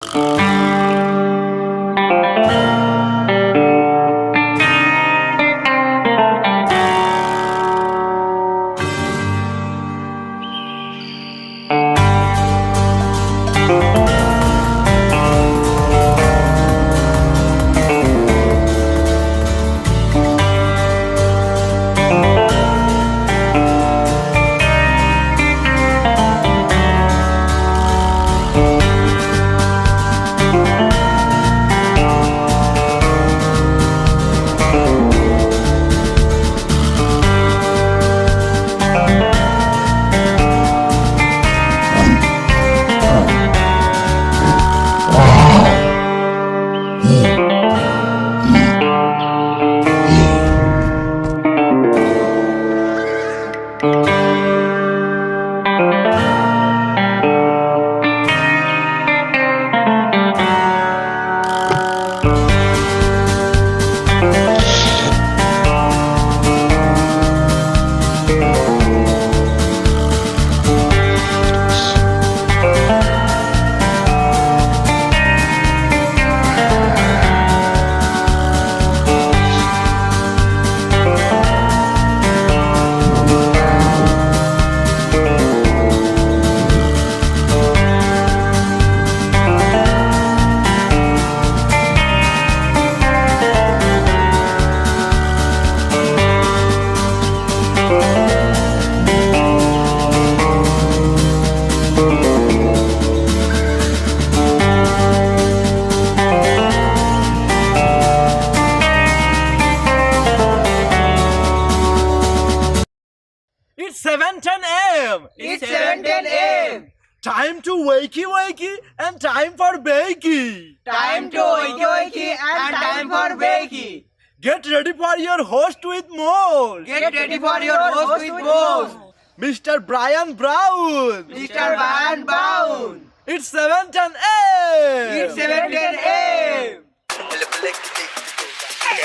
It's 7:10 a.m. It's 7:10 a.m. Time to wakey wakey and time for bakey. Time to wakey wakey and time for bakey. Get ready for your host with more. Get ready for your host with more. Mr. Brian Brown. Mr. Brian Brown. It's 7:10 a.m. It's 7:10 a.m. Que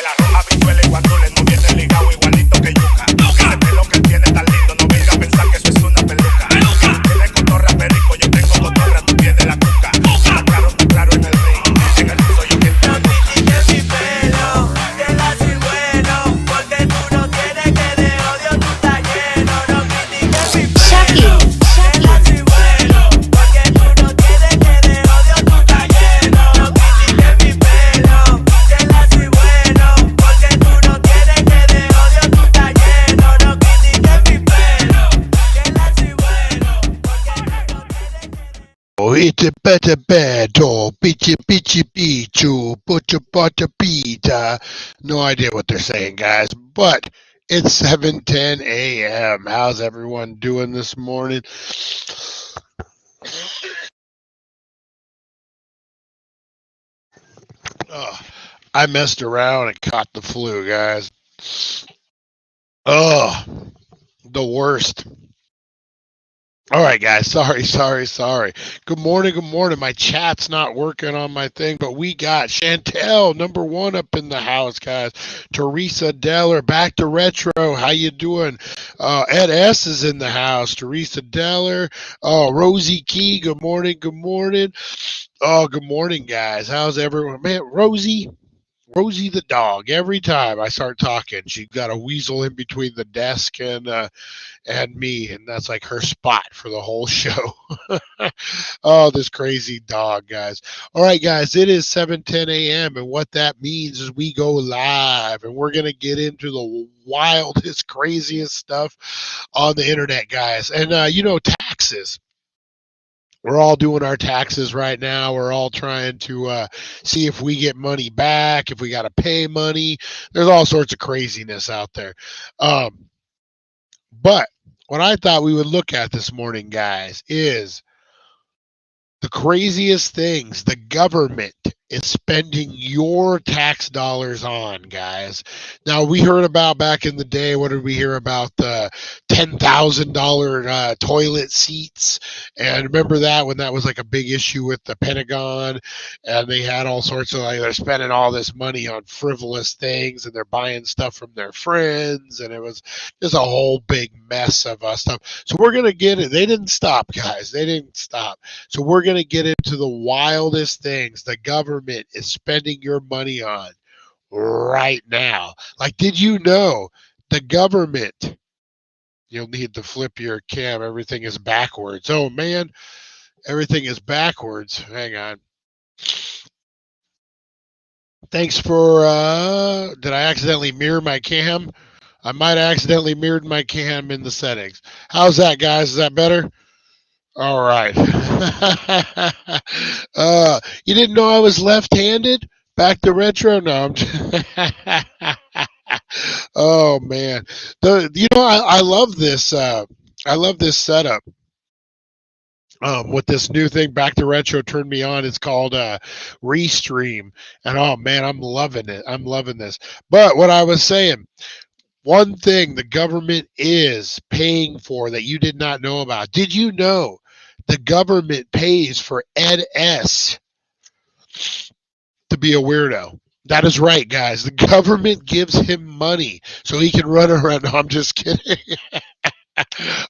la roja bichuela y guandule no viene ligado igualito que yuca. Ese pelo que tiene tan lindo, no venga a pensar que eso es una peluca. Tiene cotorra perico, yo tengo cotorra, tú tienes la cuca. Está claro en el ring, en el piso yo quiero. No critiques mi pelo, que la soy bueno, porque tú no tienes que de odio tú estás lleno. No critiques mi pelo, que la soy bueno, porque tú no tienes que de odio tú estás lleno. No critiques mi pelo, que la soy bueno, porque tú no tienes que de odio tú estás lleno. No critiques mi pelo, que la soy bueno, porque tú no tienes que Oh, it's a better battle, pitchy pichu, butcha pita. No idea what they're saying, guys, but it's 7:10 a.m. How's everyone doing this morning? Oh, I messed around and caught the flu, guys. Oh, the worst. All right, guys. Sorry. Good morning. My chat's not working on my thing, but we got Chantel, #1 up in the house, guys. Teresa Deller, back to retro. How you doing? Ed S is in the house. Teresa Deller. Rosie Key. Good morning. Oh, good morning, guys. How's everyone? Man, Rosie the dog. Every time I start talking, she's got a weasel in between the desk and me, and that's like her spot for the whole show. Oh, this crazy dog, guys. All right, guys, it is 7:10 a.m. and what that means is we go live, and we're gonna get into the wildest, craziest stuff on the internet, guys. And taxes. We're all doing our taxes right now. We're all trying to see if we get money back, if we got to pay money. There's all sorts of craziness out there. But what I thought we would look at this morning, guys, is the craziest things the government is spending your tax dollars on, guys. Now, we heard about back in the day, what did we hear about the $10,000 toilet seats? And remember that when that was like a big issue with the Pentagon, and they had all sorts of like they're spending all this money on frivolous things, and they're buying stuff from their friends, and it was just a whole big mess of stuff. So we're gonna get it. They didn't stop, guys. They didn't stop. So we're going to get into the wildest things the government is spending your money on right now. Like, did you know the government, you'll need to flip your cam, everything is backwards. Oh, man, everything is backwards. Hang on. Thanks for, did I accidentally mirror my cam? I might have accidentally mirrored my cam in the settings. How's that, guys? Is that better? All right. You didn't know I was left-handed? Back to retro? No. Oh man. I love this. I love this setup. With this new thing, Back to Retro turned me on. It's called Restream, and oh man, I'm loving it. I'm loving this. But what I was saying, one thing the government is paying for that you did not know about. Did you know the government pays for Ed S to be a weirdo? That is right, guys. The government gives him money so he can run around. No, I'm just kidding.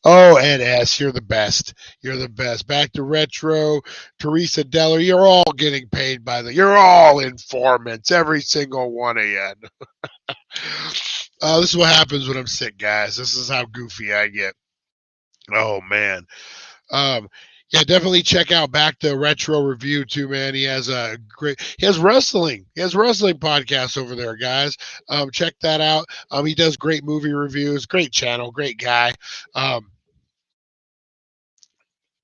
Oh, Ed S, you're the best. You're the best. Back to Retro, Teresa Deller, you're all getting paid by you're all informants, every single one of you. This is what happens when I'm sick, guys. This is how goofy I get. Oh man. Yeah, definitely check out Back to Retro Review too, man. He has wrestling. He has wrestling podcasts over there, guys. Check that out. He does great movie reviews, great channel, great guy.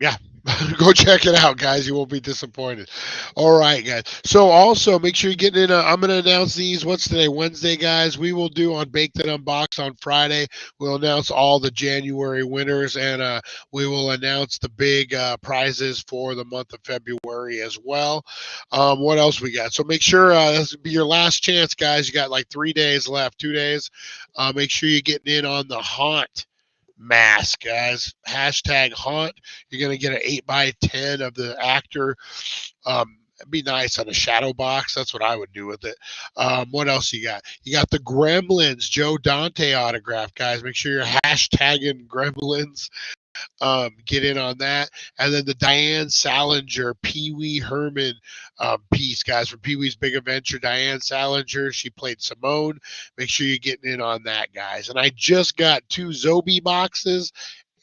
Yeah, go check it out, guys. You won't be disappointed. All right, guys. So also make sure you get in. I'm going to announce these. What's today? Wednesday, guys. We will do on Baked and Unboxed on Friday. We'll announce all the January winners, and we will announce the big prizes for the month of February as well. What else we got? So make sure this will be your last chance, guys. You got like 3 days left, 2 days. Make sure you're getting in on the Haunt mask, guys. Hashtag Haunt. You're going to get an 8x10 of the actor. It'd be nice on a shadow box. That's what I would do with it. What else you got? You got the Gremlins Joe Dante autograph, guys. Make sure you're hashtagging Gremlins. Get in on that. And then the Diane Salinger Pee Wee Herman piece, guys, from Pee Wee's Big Adventure. Diane Salinger, she played Simone. Make sure you're getting in on that, guys. And I just got 2 Zobi boxes,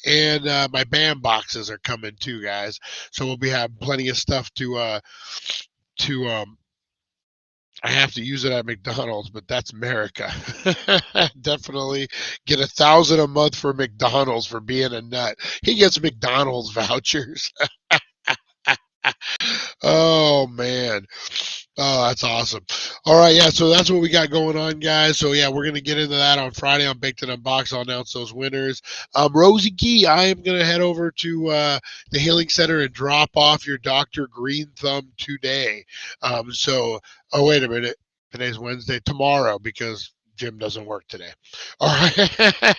and my BAM boxes are coming too, guys. So we'll be having plenty of stuff to I have to use it at McDonald's, but that's America. Definitely get 1,000 a month for McDonald's for being a nut. He gets McDonald's vouchers. Oh man. Oh, that's awesome. All right, yeah, so that's what we got going on, guys. So yeah, we're gonna get into that on Friday on Baked and Unboxed. I'll announce those winners. Rosie Key, I am gonna head over to the Healing Center and drop off your Dr. Green Thumb today. Oh wait a minute, today's Wednesday. Tomorrow, because Jim doesn't work today. All right.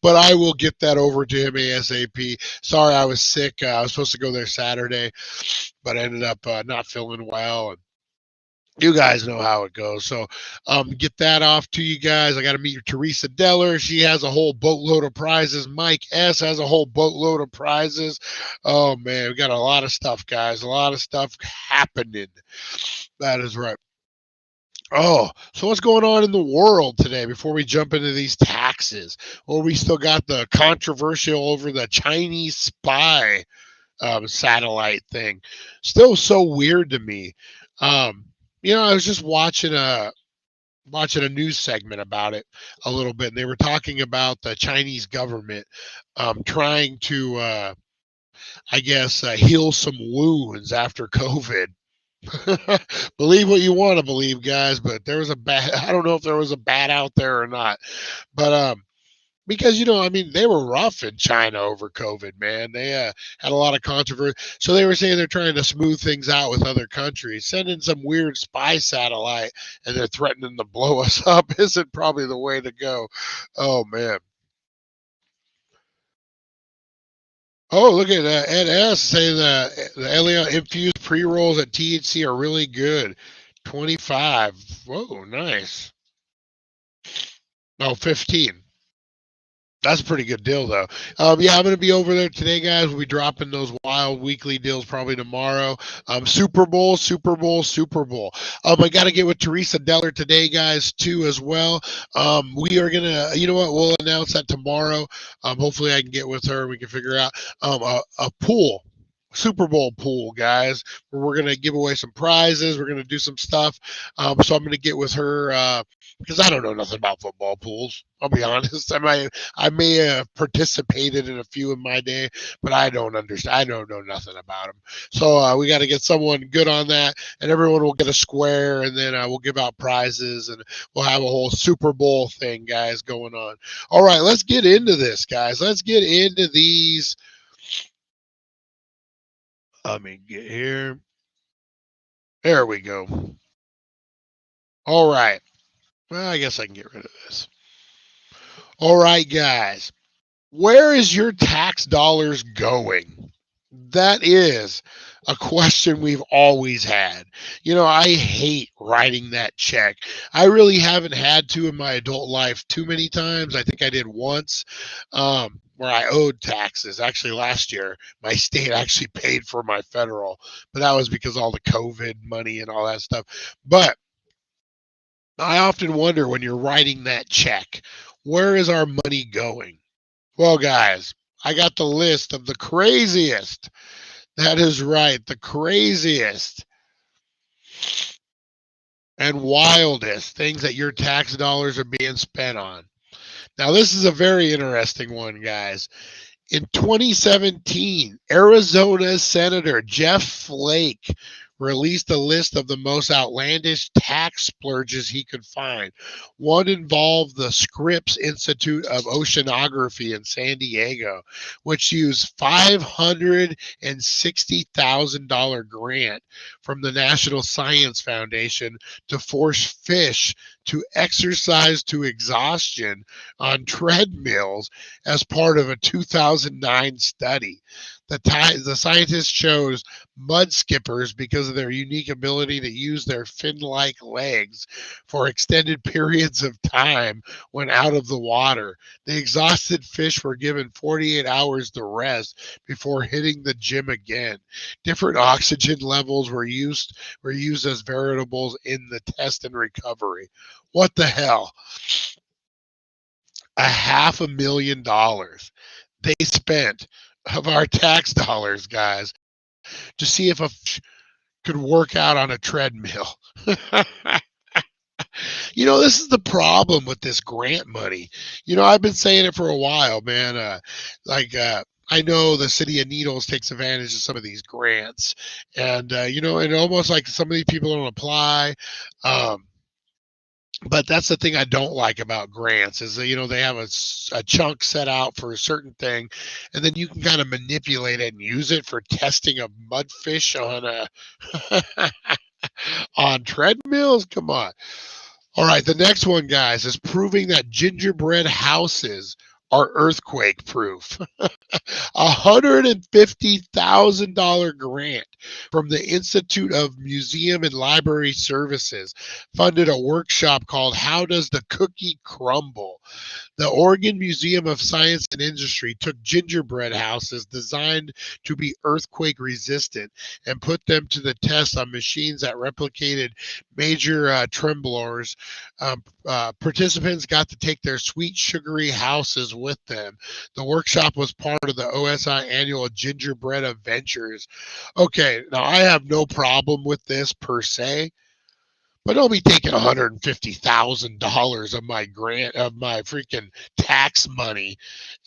But I will get that over to him ASAP. Sorry, I was sick. I was supposed to go there Saturday, but I ended up not feeling well. And you guys know how it goes. So get that off to you guys. I got to meet Teresa Deller. She has a whole boatload of prizes. Mike S. has a whole boatload of prizes. Oh, man, we got a lot of stuff, guys. A lot of stuff happening. That is right. Oh, so what's going on in the world today before we jump into these taxes? Well, we still got the controversial over the Chinese spy satellite thing. Still so weird to me. I was just watching a news segment about it a little bit, and they were talking about the Chinese government trying to, I guess, heal some wounds after COVID. Believe what you want to believe, guys, but there was a bat. I don't know if there was a bat out there or not, but because I mean, they were rough in China over COVID, man. They had a lot of controversy, so they were saying they're trying to smooth things out with other countries. Sending some weird spy satellite and they're threatening to blow us up isn't probably the way to go. Oh man. Oh, look at Ed S saying the Elion infused pre rolls at THC are really good. 25. Whoa, nice. Oh, 15. That's a pretty good deal, though. Yeah, I'm going to be over there today, guys. We'll be dropping those wild weekly deals probably tomorrow. Super Bowl, Super Bowl, Super Bowl. I got to get with Teresa Deller today, guys, too, as well. We are going to, you know what, we'll announce that tomorrow. Hopefully I can get with her and we can figure out a pool. Super Bowl pool, guys, where we're going to give away some prizes. We're going to do some stuff. So I'm going to get with her because I don't know nothing about football pools. I'll be honest. I may have participated in a few in my day, but I don't understand. I don't know nothing about them. So we got to get someone good on that, and everyone will get a square, and then we'll give out prizes, and we'll have a whole Super Bowl thing, guys, going on. All right, let's get into this, guys. Let's get into these. Let me get here. There we go. All right. Well, I guess I can get rid of this. All right, guys. Where is your tax dollars going? That is a question we've always had. I hate writing that check. I really haven't had to in my adult life too many times. I think I did once where I owed taxes. Actually, last year, my state actually paid for my federal, but that was because all the COVID money and all that stuff. But I often wonder when you're writing that check, where is our money going? Well, guys, I got the list of the craziest. That is right, the craziest and wildest things that your tax dollars are being spent on. Now, this is a very interesting one, guys. In 2017, Arizona Senator Jeff Flake released a list of the most outlandish tax splurges he could find. One involved the Scripps Institute of Oceanography in San Diego, which used $560,000 grant from the National Science Foundation to force fish to exercise to exhaustion on treadmills as part of a 2009 study. The scientists chose mud skippers because of their unique ability to use their fin-like legs for extended periods of time when out of the water. The exhausted fish were given 48 hours to rest before hitting the gym again. Different oxygen levels were used as variables in the test and recovery. What the hell? $500,000 they spent of our tax dollars, guys, to see if a fish could work out on a treadmill. This is the problem with this grant money. I've been saying it for a while, man. I know the city of Needles takes advantage of some of these grants, and and almost like some of these people don't apply. But that's the thing I don't like about grants is that, they have a chunk set out for a certain thing, and then you can kind of manipulate it and use it for testing a mudfish on on treadmills. Come on. All right, the next one, guys, is proving that gingerbread houses are earthquake proof. $150,000 grant from the Institute of Museum and Library Services funded a workshop called How Does the Cookie Crumble? The Oregon Museum of Science and Industry took gingerbread houses designed to be earthquake resistant and put them to the test on machines that replicated major tremblors. Participants got to take their sweet, sugary houses with them. The workshop was part of the OSI annual Gingerbread Adventures. Okay, now I have no problem with this per se, but don't be taking $150,000 of my freaking tax money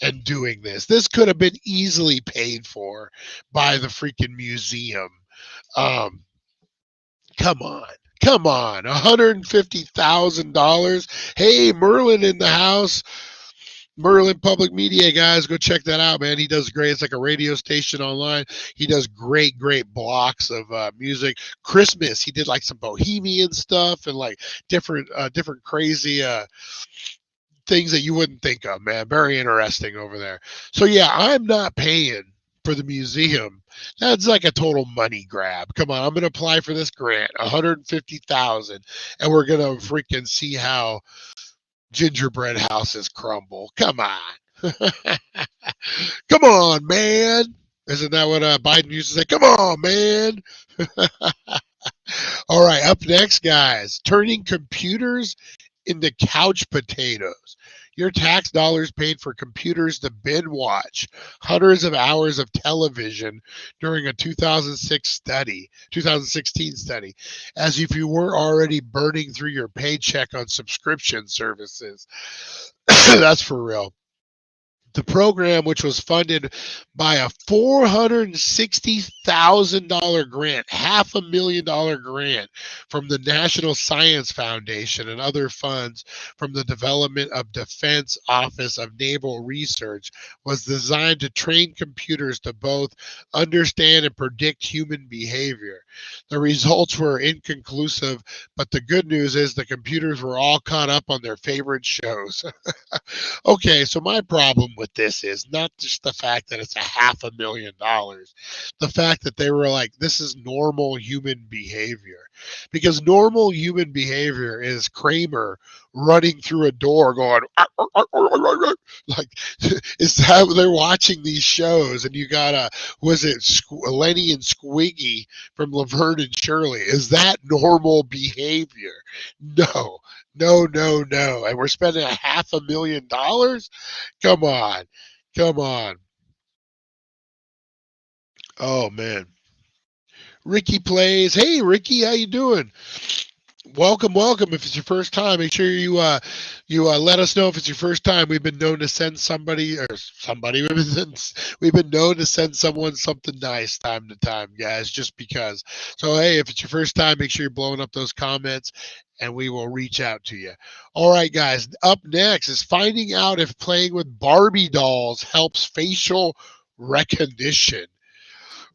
and doing this. This could have been easily paid for by the freaking museum. Come on. $150,000. Hey, Merlin in the house. Merlin Public Media, guys, go check that out, man. He does great. It's like a radio station online. He does great blocks of music. Christmas, he did like some bohemian stuff and like different crazy things that you wouldn't think of, man. Very interesting over there. So yeah, I'm not paying for the museum. That's like a total money grab. Come on, I'm gonna apply for this grant, 150,000, and we're gonna freaking see how gingerbread houses crumble. Come on. Come on, man. Isn't that what Biden used to say? Come on, man. All right, up next, guys, turning computers into couch potatoes. Your tax dollars paid for computers to binge watch hundreds of hours of television during a 2016 study, as if you were already burning through your paycheck on subscription services. That's for real. The program, which was funded by a $460,000 grant, $500,000 grant from the National Science Foundation and other funds from the Development of Defense Office of Naval Research, was designed to train computers to both understand and predict human behavior. The results were inconclusive, but the good news is the computers were all caught up on their favorite shows. Okay, so my problem with this is not just the fact that it's $500,000, the fact that they were like, this is normal human behavior. Because normal human behavior is Kramer running through a door going, "Arr, arr, arr, arr, arr, arr." Like, is that they're watching these shows and you got was it Lenny and Squiggy from Laverne and Shirley? Is that normal behavior? No. No. And we're spending $500,000? Come on. Oh man. Ricky plays. Hey Ricky, how you doing? Welcome. If it's your first time, make sure you let us know if it's your first time. We've been known to send somebody. We've been known to send someone something nice time to time, guys, just because. So hey, if it's your first time, make sure you're blowing up those comments and we will reach out to you. All right, guys, up next is finding out if playing with Barbie dolls helps facial recognition.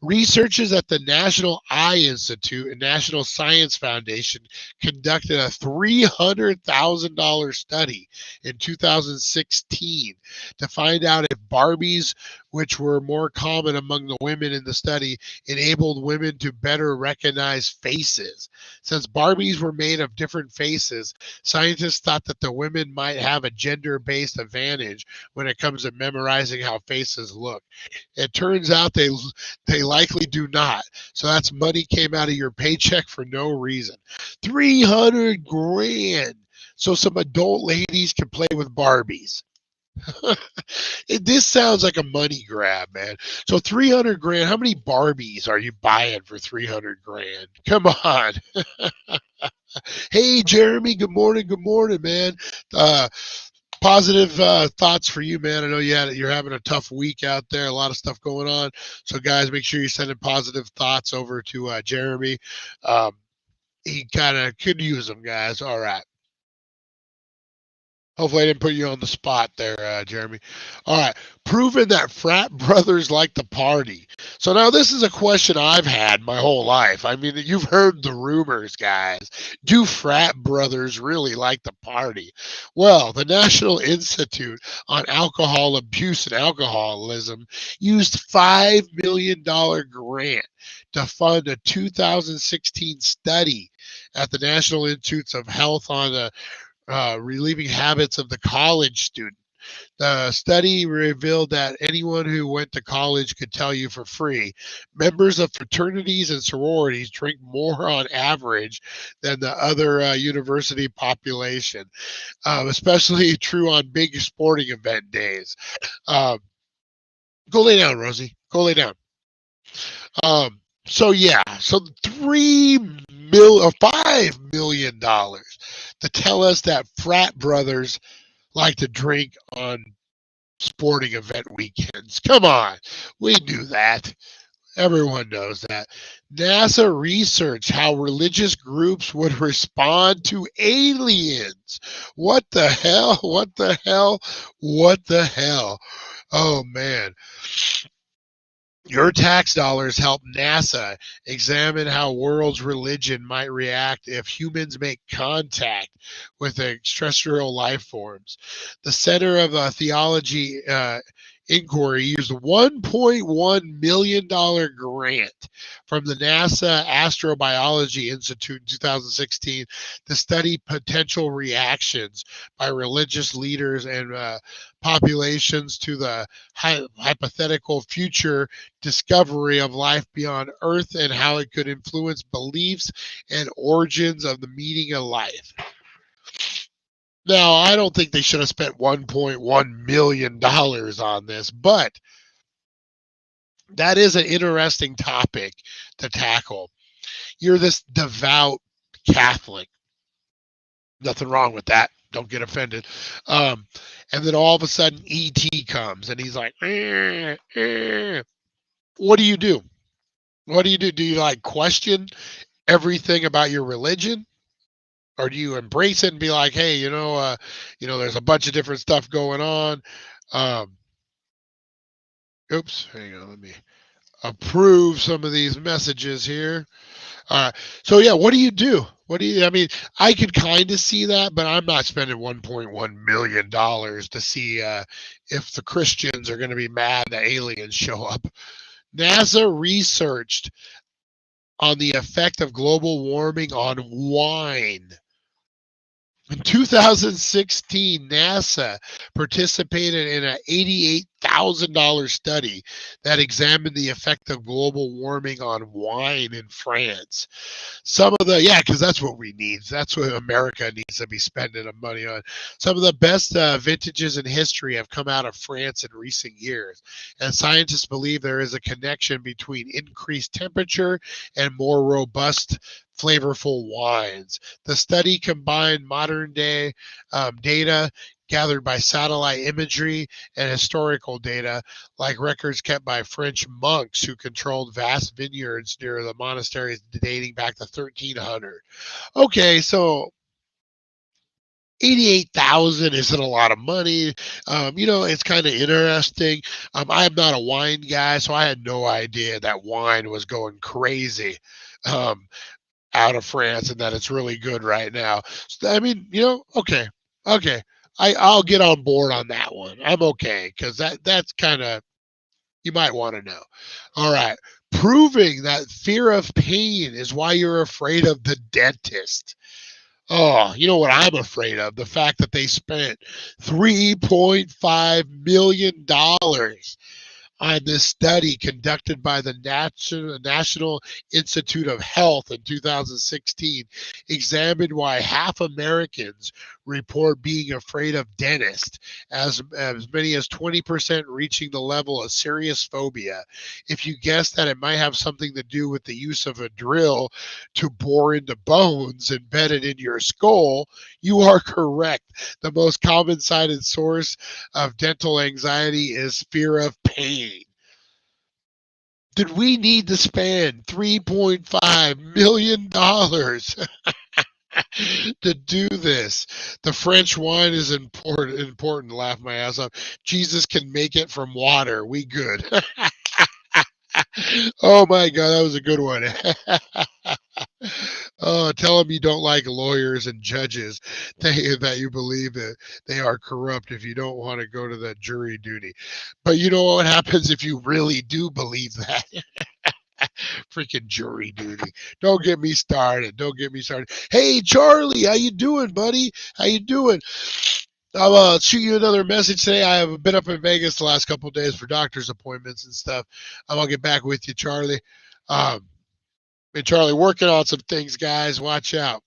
Researchers at the National Eye Institute and National Science Foundation conducted a $300,000 study in 2016 to find out if Barbies, which were more common among the women in the study, enabled women to better recognize faces. Since Barbies were made of different faces, scientists thought that the women might have a gender-based advantage when it comes to memorizing how faces look. It turns out they likely do not. So that's money came out of your paycheck for no reason. 300 grand. So some adult ladies can play with Barbies. This sounds like a money grab, man. So 300 grand. How many Barbies are you buying for 300 grand? Come on. Hey, Jeremy. Good morning, man. Positive thoughts for you, man. I know you're having a tough week out there, a lot of stuff going on. So, guys, make sure you're sending positive thoughts over to Jeremy. He kind of could use them, guys. All right. Hopefully I didn't put you on the spot there, Jeremy. All right. Proven that frat brothers like to party. So now this is a question I've had my whole life. I mean, you've heard the rumors, guys. Do frat brothers really like to party? Well, the National Institute on Alcohol Abuse and Alcoholism used $5 million grant to fund a 2016 study at the National Institutes of Health on the relieving habits of the college student. The study revealed that anyone who went to college could tell you for free. Members of fraternities and sororities drink more on average than the other university population, especially true on big sporting event days. Go lay down, Rosie. Go lay down. So $5 million to tell us that frat brothers like to drink on sporting event weekends. Come on, we knew that. Everyone knows that. NASA researched how religious groups would respond to aliens. What the hell? What the hell? What the hell? Oh, man. Your tax dollars help NASA examine how world's religion might react if humans make contact with extraterrestrial life forms. The Center of Theology Inquiry used a $1.1 million grant from the NASA Astrobiology Institute in 2016 to study potential reactions by religious leaders and populations to the hypothetical future discovery of life beyond Earth and how it could influence beliefs and origins of the meaning of life. Now, I don't think they should have spent $1.1 million on this, but that is an interesting topic to tackle. You're this devout Catholic. Nothing wrong with that. Don't get offended. And then all of a sudden, ET comes and he's like, What do you do? What do you do? Do you like question everything about your religion? Or do you embrace it and be like, hey, there's a bunch of different stuff going on. Oops, hang on, let me approve some of these messages here. So yeah, what do you do? I mean, I could kind of see that, but I'm not spending $1.1 million to see if the Christians are going to be mad that aliens show up. NASA researched on the effect of global warming on wine. In 2016, NASA participated in an $88,000 study that examined the effect of global warming on wine in France. Because that's what we need. That's what America needs to be spending money on. Some of the best vintages in history have come out of France in recent years, and scientists believe there is a connection between increased temperature and more robust flavorful wines. The study combined modern day data gathered by satellite imagery and historical data, like records kept by French monks who controlled vast vineyards near the monasteries dating back to 1300. Okay, so 88,000 isn't a lot of money. It's kind of interesting. I'm not a wine guy, so I had no idea that wine was going crazy. Out of France and that it's really good right now. So, I mean, okay. I'll get on board on that one. I'm okay because that's kind of you might want to know. All right, proving that fear of pain is why you're afraid of the dentist. Oh, you know what I'm afraid of? The fact that they spent $3.5 million on this study conducted by the National Institute of Health in 2016 examined why half Americans report being afraid of dentists, as many as 20% reaching the level of serious phobia. If you guess that it might have something to do with the use of a drill to bore into bones embedded in your skull, you are correct. The most common cited source of dental anxiety is fear of pain. Did we need to spend $3.5 million to do this? The French wine is important. Laugh my ass off. Jesus can make it from water. We good. Oh my God, that was a good one. Oh, tell them you don't like lawyers and judges, that you believe that they are corrupt if you don't want to go to the jury duty. But you know what happens if you really do believe that? Freaking jury duty. Don't get me started. Hey, Charlie, how you doing, buddy? How you doing? I'll shoot you another message today. I have been up in Vegas the last couple of days for doctor's appointments and stuff. I'll get back with you, Charlie. Hey, Charlie, working on some things, guys. Watch out.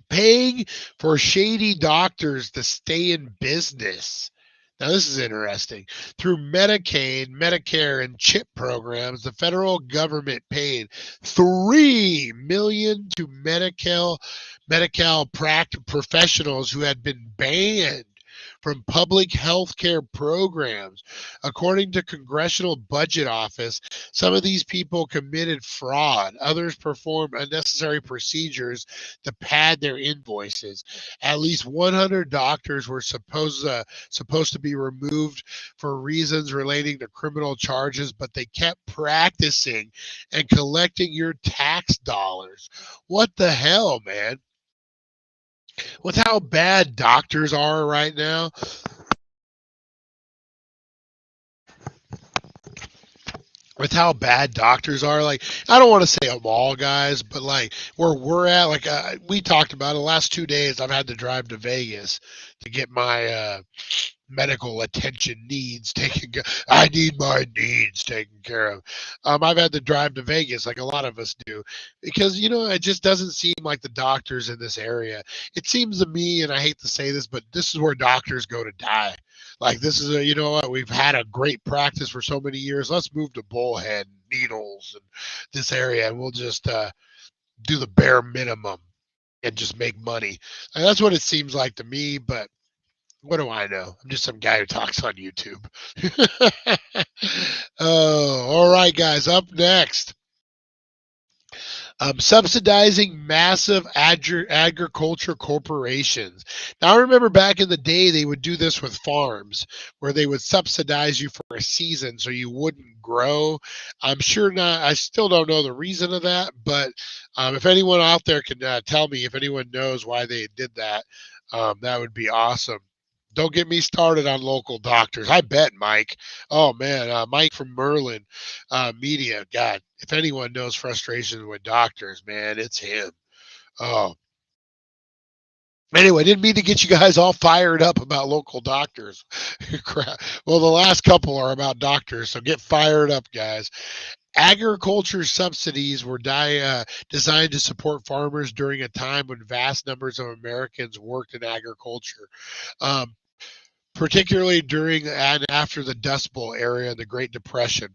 Paying for shady doctors to stay in business. Now, this is interesting. Through Medicaid, Medicare, and CHIP programs, the federal government paid $3 million to Medi-Cal professionals who had been banned from public health care programs. According to Congressional Budget Office, some of these people committed fraud. Others performed unnecessary procedures to pad their invoices. At least 100 doctors were supposed to be removed for reasons relating to criminal charges, but they kept practicing and collecting your tax dollars. What the hell, man? With how bad doctors are right now, like, I don't want to say them all, guys, but like where we're at, like we talked about the last 2 days, I've had to drive to Vegas to get my medical attention needs taken care. I need my needs taken care of. I've had to drive to Vegas like a lot of us do because, it just doesn't seem like the doctors in this area. It seems to me, and I hate to say this, but this is where doctors go to die. Like, this is you know what, we've had a great practice for so many years. Let's move to bullhead, needles, and this area, and we'll just do the bare minimum and just make money. And that's what it seems like to me, but what do I know? I'm just some guy who talks on YouTube. Oh, all right, guys. Up next, subsidizing massive agriculture corporations. Now, I remember back in the day, they would do this with farms, where they would subsidize you for a season so you wouldn't grow. I'm sure not. I still don't know the reason of that, but if anyone out there can tell me if anyone knows why they did that, that would be awesome. Don't get me started on local doctors. I bet Mike. Oh man, Mike from Merlin Media. God, if anyone knows frustration with doctors, man, it's him. Oh. Anyway, didn't mean to get you guys all fired up about local doctors. Crap. Well, the last couple are about doctors, so get fired up, guys. Agriculture subsidies were designed to support farmers during a time when vast numbers of Americans worked in agriculture. Particularly during and after the Dust Bowl era and the Great Depression.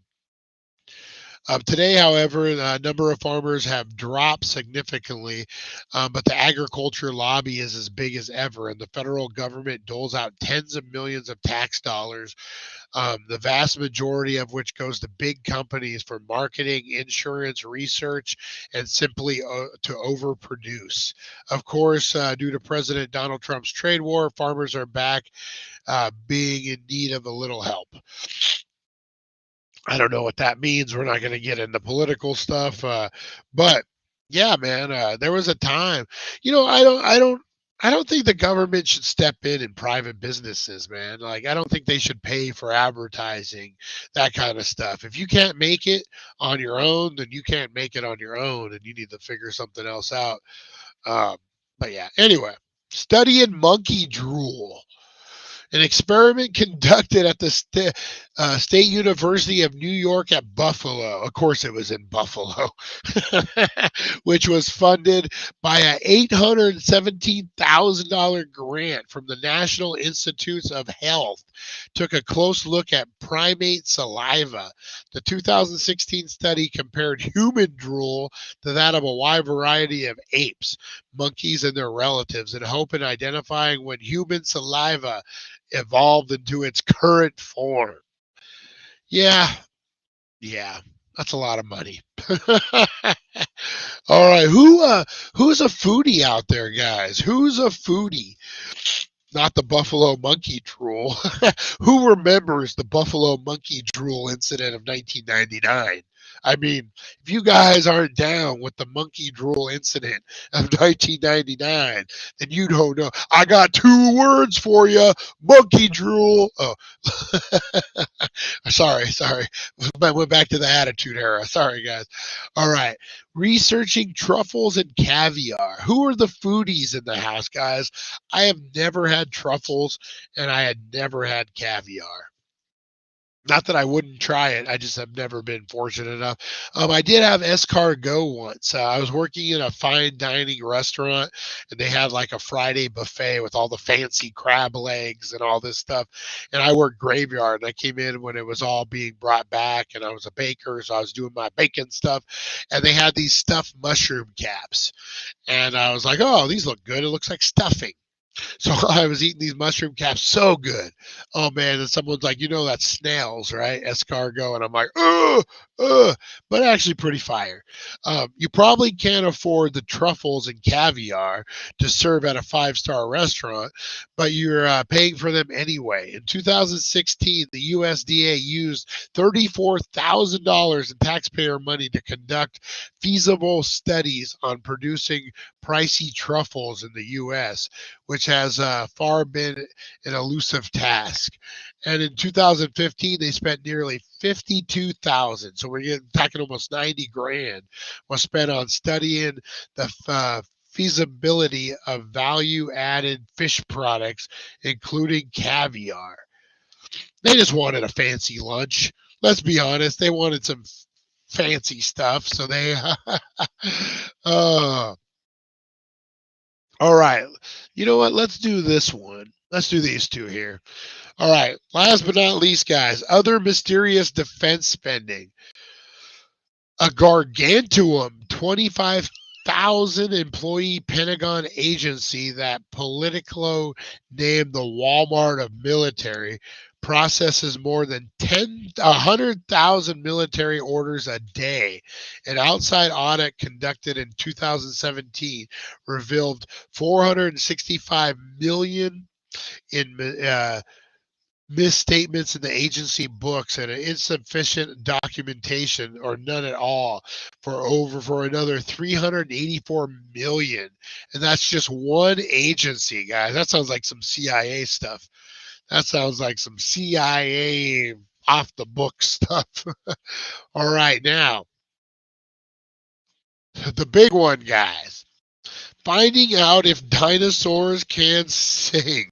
Today, however, the number of farmers have dropped significantly, but the agriculture lobby is as big as ever, and the federal government doles out tens of millions of tax dollars, the vast majority of which goes to big companies for marketing, insurance, research, and simply to overproduce. Of course, due to President Donald Trump's trade war, farmers are back being in need of a little help. I don't know what that means. We're not going to get into political stuff, but yeah, man, there was a time. I don't think the government should step in private businesses, man. Like, I don't think they should pay for advertising, that kind of stuff. If you can't make it on your own, then you can't make it on your own, and you need to figure something else out. But yeah, anyway, studying monkey drool. An experiment conducted at the State University of New York at Buffalo. Of course, it was in Buffalo, which was funded by an $817,000 grant from the National Institutes of Health. Took a close look at primate saliva. The 2016 study compared human drool to that of a wide variety of apes, monkeys, and their relatives in hope in identifying when human saliva evolved into its current form. Yeah, that's a lot of money. All right, who's a foodie out there, guys? Who's a foodie? Not the buffalo monkey drool. Who remembers the buffalo monkey drool incident of 1999? I mean, if you guys aren't down with the monkey drool incident of 1999, then you don't know. I got 2 words for you: monkey drool. Oh, sorry. I went back to the Attitude Era. Sorry, guys. All right. Researching truffles and caviar. Who are the foodies in the house, guys? I have never had truffles, and I had never had caviar. Not that I wouldn't try it. I just have never been fortunate enough. I did have escargot once. I was working in a fine dining restaurant, and they had like a Friday buffet with all the fancy crab legs and all this stuff. And I worked graveyard, and I came in when it was all being brought back, and I was a baker, so I was doing my bacon stuff. And they had these stuffed mushroom caps. And I was like, oh, these look good. It looks like stuffing. So I was eating these mushroom caps, so good. Oh man! And someone's like, that's snails, right? Escargot, and I'm like, but actually pretty fire. You probably can't afford the truffles and caviar to serve at a five-star restaurant, but you're paying for them anyway. In 2016, the USDA used $34,000 in taxpayer money to conduct feasible studies on producing pricey truffles in the U.S., which has far been an elusive task. And in 2015, they spent nearly 52,000. So we're talking almost 90 grand was spent on studying the feasibility of value-added fish products, including caviar. They just wanted a fancy lunch. Let's be honest, they wanted some fancy stuff. So they, all right. You know what? Let's do this one. Let's do these two here. All right. Last but not least, guys, other mysterious defense spending. A gargantuan 25,000 employee Pentagon agency that Politico named the Walmart of military processes more than 100,000 military orders a day. An outside audit conducted in 2017 revealed 465 million in misstatements in the agency books and an insufficient documentation or none at all for another 384 million. And that's just one agency, guys. That sounds like some CIA stuff. That sounds like some CIA off the book stuff. All right, now the big one, guys. Finding out if dinosaurs can sing.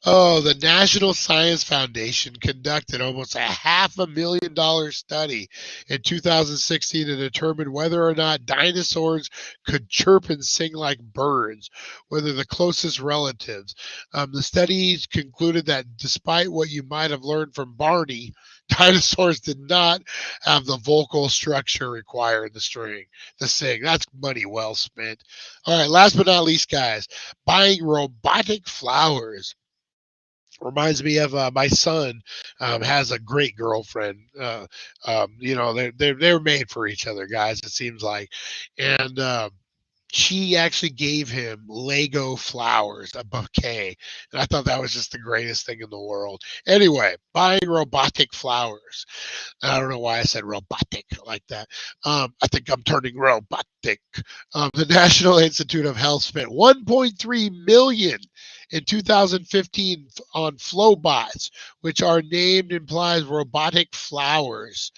Oh, the National Science Foundation conducted almost a $500,000 study in 2016 to determine whether or not dinosaurs could chirp and sing like birds, whether the closest relatives. The study concluded that despite what you might have learned from Barney, dinosaurs did not have the vocal structure required to sing. That's money well spent. All right, last but not least, guys, buying robotic flowers. Reminds me of my son has a great girlfriend. They're made for each other, guys. It seems like, and she actually gave him Lego flowers, a bouquet. And I thought that was just the greatest thing in the world. Anyway, buying robotic flowers. I don't know why I said robotic like that. I think I'm turning robotic. The National Institute of Health spent 1.3 million in 2015 on Flowbots, which are named implies robotic flowers.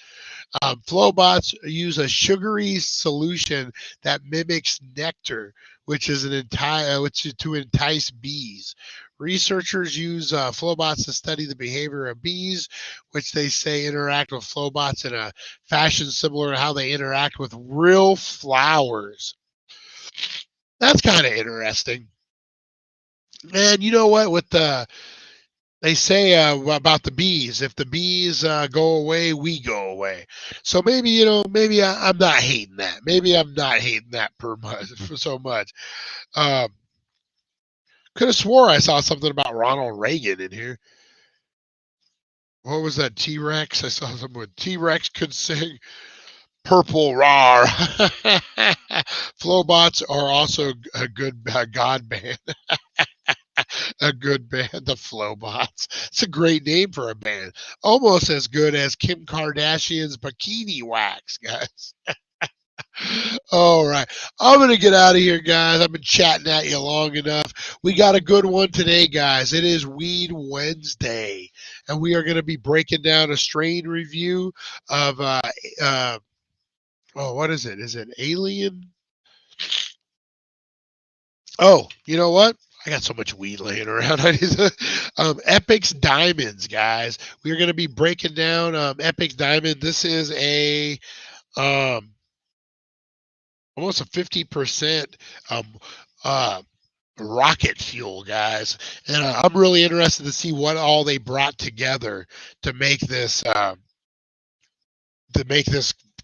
Flowbots use a sugary solution that mimics nectar, which is to entice bees. Researchers use flowbots to study the behavior of bees, which they say interact with flowbots in a fashion similar to how they interact with real flowers. That's kind of interesting. And you know what? They say about the bees, if the bees go away, we go away. So maybe I'm not hating that. Maybe I'm not hating that so much. Could have swore I saw something about Ronald Reagan in here. What was that, T-Rex? I saw something with T-Rex could sing Purple Rar. Flowbots are also a good God band. A good band, the Flowbots. It's a great name for a band. Almost as good as Kim Kardashian's Bikini Wax, guys. All right. I'm going to get out of here, guys. I've been chatting at you long enough. We got a good one today, guys. It is Weed Wednesday, and we are going to be breaking down a strain review of, what is it? Is it Alien? Oh, you know what? I got so much weed laying around. I need to, Epic's Diamonds, guys. We're going to be breaking down Epic's Diamond. This is almost a 50% rocket fuel, guys. And I'm really interested to see what all they brought together to make this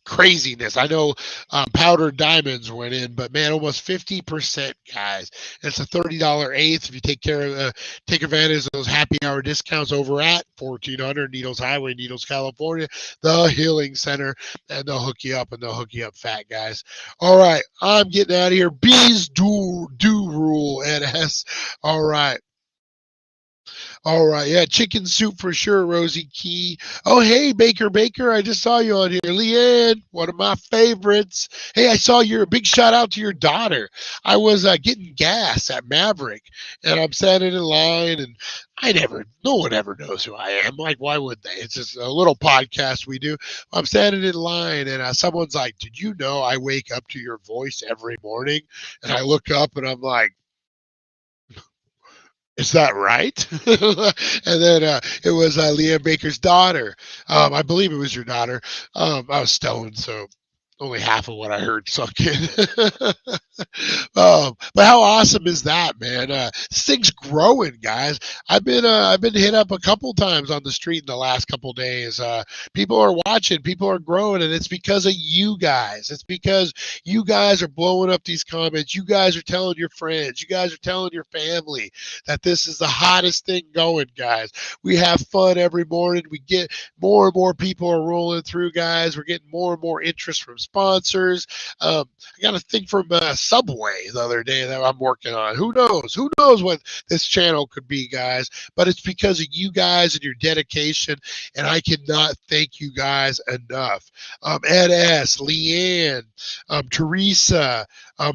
craziness. I know powdered diamonds went in, but man, almost 50%, guys. It's a $30 eighth if you take advantage of those happy hour discounts over at 1400 Needles Highway, Needles, California, the Healing Center, and they'll hook you up, and they'll hook you up fat, guys. All right, I'm getting out of here. Bees do rule, NS. All right. All right, yeah, chicken soup for sure, Rosie Key. Oh, hey, Baker, I just saw you on here. Leanne, one of my favorites. Hey, I saw your big shout out to your daughter. I was getting gas at Maverick, and I'm standing in line, and no one ever knows who I am. Like, why would they? It's just a little podcast we do. I'm standing in line, and someone's like, did you know I wake up to your voice every morning? And I look up, and I'm like, is that right? And then it was Leanne Baker's daughter. I believe it was your daughter. I was stoned, so only half of what I heard sunk in. But how awesome is that, man? This thing's growing, guys. I've been hit up a couple times on the street in the last couple days. People are watching, people are growing, and it's because of you guys. It's because you guys are blowing up these comments. You guys are telling your friends. You guys are telling your family that this is the hottest thing going, guys. We have fun every morning. We get more and more people are rolling through, guys. We're getting more and more interest from sponsors. I got a thing from Subway the other day that I'm working on. Who knows? Who knows what this channel could be, guys? But it's because of you guys and your dedication, and I cannot thank you guys enough. Ed S., Leanne, Teresa,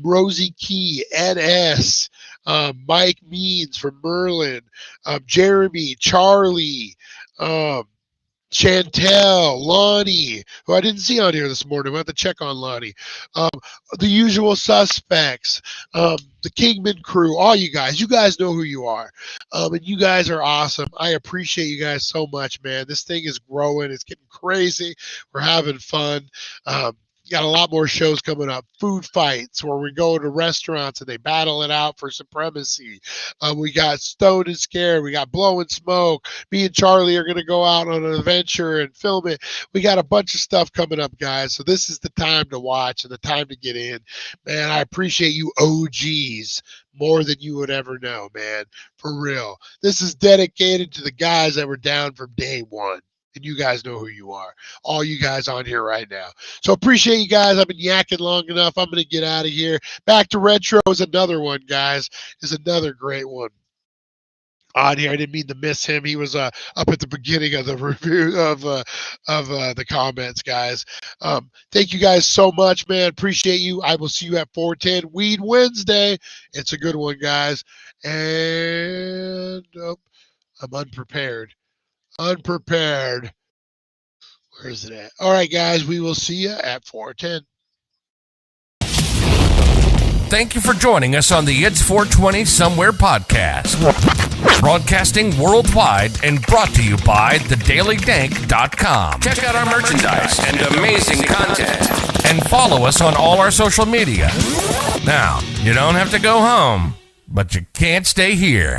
Rosie Key, Ed S., Mike Means from Merlin, Jeremy, Charlie, Chantel, Lonnie, who I didn't see on here this morning. We'll have to check on Lonnie. The usual suspects, the Kingman crew, all you guys know who you are. And you guys are awesome. I appreciate you guys so much, man. This thing is growing. It's getting crazy. We're having fun. Got a lot more shows coming up. Food fights where we go to restaurants and they battle it out for supremacy. We got Stoned and Scared. We got Blowing Smoke. Me and Charlie are going to go out on an adventure and film it. We got a bunch of stuff coming up, guys. So this is the time to watch and the time to get in. Man, I appreciate you OGs more than you would ever know, man. For real. This is dedicated to the guys that were down from day one. And you guys know who you are. All you guys on here right now. So appreciate you guys. I've been yakking long enough. I'm going to get out of here. Back to Retro is another one, guys. Is another great one on here. I didn't mean to miss him. He was up at the beginning of the review of the comments, guys. Thank you guys so much, man. Appreciate you. I will see you at 410 Weed Wednesday. It's a good one, guys. And I'm unprepared. Where is it at? All right, guys, we will see you at 410. Thank you for joining us on the It's 420 Somewhere podcast. Broadcasting worldwide and brought to you by thedailydank.com. Check out our merchandise and amazing content. And follow us on all our social media. Now, you don't have to go home, but you can't stay here.